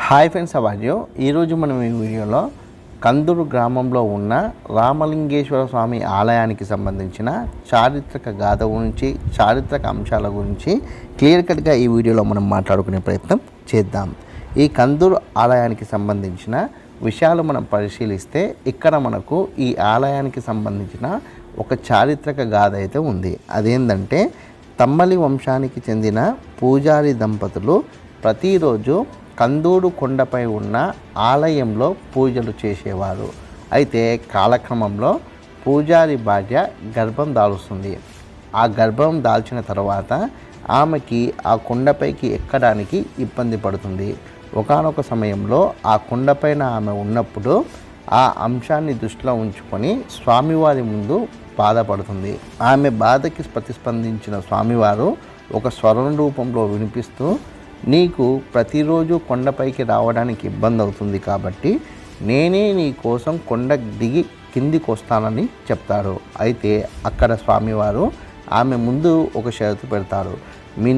Hi friends, అవార్యో ఈరోజు మనం ఈ వీడియోలో కందూరు గ్రామంలో ఉన్న రామలింగేశ్వర స్వామి ఆలయానికి సంబంధించిన చారిత్రక గాథ గురించి, చారిత్రక అంశాల గురించి క్లియర్ కట్గా ఈ వీడియోలో మనం మాట్లాడుకునే ప్రయత్నం చేద్దాం. ఈ కందూరు ఆలయానికి సంబంధించిన విషయాలు మనం పరిశీలిస్తే ఇక్కడ మనకు ఈ ఆలయానికి సంబంధించిన ఒక చారిత్రక గాథ అయితే ఉంది. అదేంటంటే తమ్మలి వంశానికి చెందిన పూజారి దంపతులు ప్రతిరోజు కందూరు కొండపై ఉన్న ఆలయంలో పూజలు చేసేవారు. అయితే కాలక్రమంలో పూజారి భార్య గర్భం దాలుస్తుంది. ఆ గర్భం దాల్చిన తర్వాత ఆమెకి ఆ కొండపైకి ఎక్కడానికి ఇబ్బంది పడుతుంది. ఒకానొక సమయంలో ఆ కొండపైన ఆమె ఉన్నప్పుడు ఆ అంశాన్ని దృష్టిలో ఉంచుకొని స్వామివారి ముందు బాధపడుతుంది. ఆమె బాధకి ప్రతిస్పందించిన స్వామివారు ఒక స్వరం రూపంలో వినిపిస్తూ, నీకు ప్రతిరోజు కొండపైకి రావడానికి ఇబ్బంది అవుతుంది కాబట్టి నేనే నీ కోసం కొండ దిగి కిందికి వస్తానని చెప్తారు. అయితే అక్కడ స్వామివారు ఆమె ముందు ఒక షరతు పెడతారు.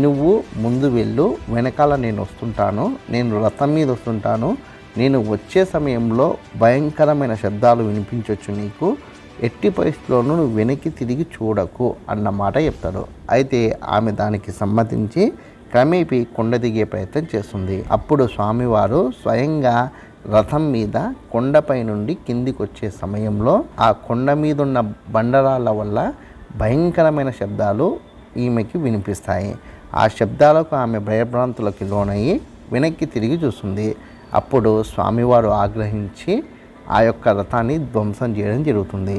నువ్వు ముందు వెళ్ళు, వెనకాల నేను వస్తుంటాను, నేను రథం మీద వస్తుంటాను, నేను వచ్చే సమయంలో భయంకరమైన శబ్దాలు వినిపించవచ్చు, నీకు ఎట్టి పరిస్థితుల్లోనూ నువ్వు వెనక్కి తిరిగి చూడకు అన్నమాట చెప్తాడు. అయితే ఆమె దానికి సమ్మతించి క్రమేపీ కొండ దిగే ప్రయత్నం చేస్తుంది. అప్పుడు స్వామివారు స్వయంగా రథం మీద కొండపై నుండి కిందికి వచ్చే సమయంలో ఆ కొండ మీద ఉన్న బండరాళ్ళ వల్ల భయంకరమైన శబ్దాలు ఈమెకి వినిపిస్తాయి. ఆ శబ్దాలకు ఆమె భయభ్రాంతులకు లోనయ్యి వెనక్కి తిరిగి చూస్తుంది. అప్పుడు స్వామివారు ఆగ్రహించి ఆ యొక్క రథాన్ని ధ్వంసం చేయడం జరుగుతుంది.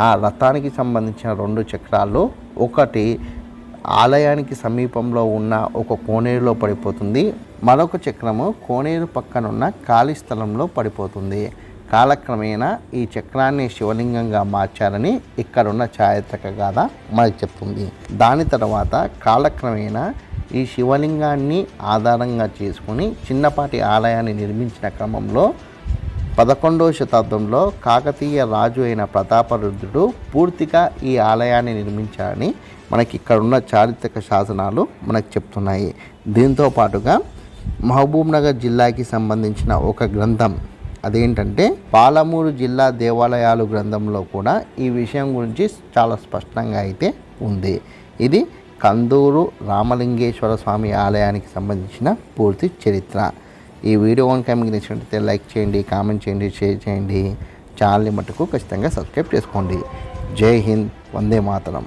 ఆ రథానికి సంబంధించిన 2 చక్రాలు, ఒకటి ఆలయానికి సమీపంలో ఉన్న ఒక కోనేరులో పడిపోతుంది, మరొక చక్రము కోనేరు పక్కనున్న ఖాళీ స్థలంలో పడిపోతుంది. కాలక్రమేణా ఈ చక్రాన్ని శివలింగంగా మార్చారని ఇక్కడున్న చారిత్రక గాథ మనకు చెప్తుంది. దాని తర్వాత కాలక్రమేణా ఈ శివలింగాన్ని ఆధారంగా చేసుకుని చిన్నపాటి ఆలయాన్ని నిర్మించిన క్రమంలో 11వ శతాబ్దంలో కాకతీయ రాజు అయిన ప్రతాపరుద్రుడు పూర్తిగా ఈ ఆలయాన్ని నిర్మించారని మనకి ఇక్కడ ఉన్న చారిత్రక శాసనాలు మనకు చెప్తున్నాయి. దీంతో పాటుగా మహబూబ్నగర్ జిల్లాకి సంబంధించిన ఒక గ్రంథం, అదేంటంటే పాలమూరు జిల్లా దేవాలయాలు గ్రంథంలో కూడా ఈ విషయం గురించి చాలా స్పష్టంగా అయితే ఉంది. ఇది కందూరు రామలింగేశ్వర స్వామి ఆలయానికి సంబంధించిన పూర్తి చరిత్ర. ఈ వీడియో కనుక మీకు నచ్చినట్లయితే లైక్ చేయండి, కామెంట్ చేయండి, షేర్ చేయండి. ఛానల్ని మటుకు ఖచ్చితంగా సబ్స్క్రైబ్ చేసుకోండి. జై హింద్, వందే మాతరం.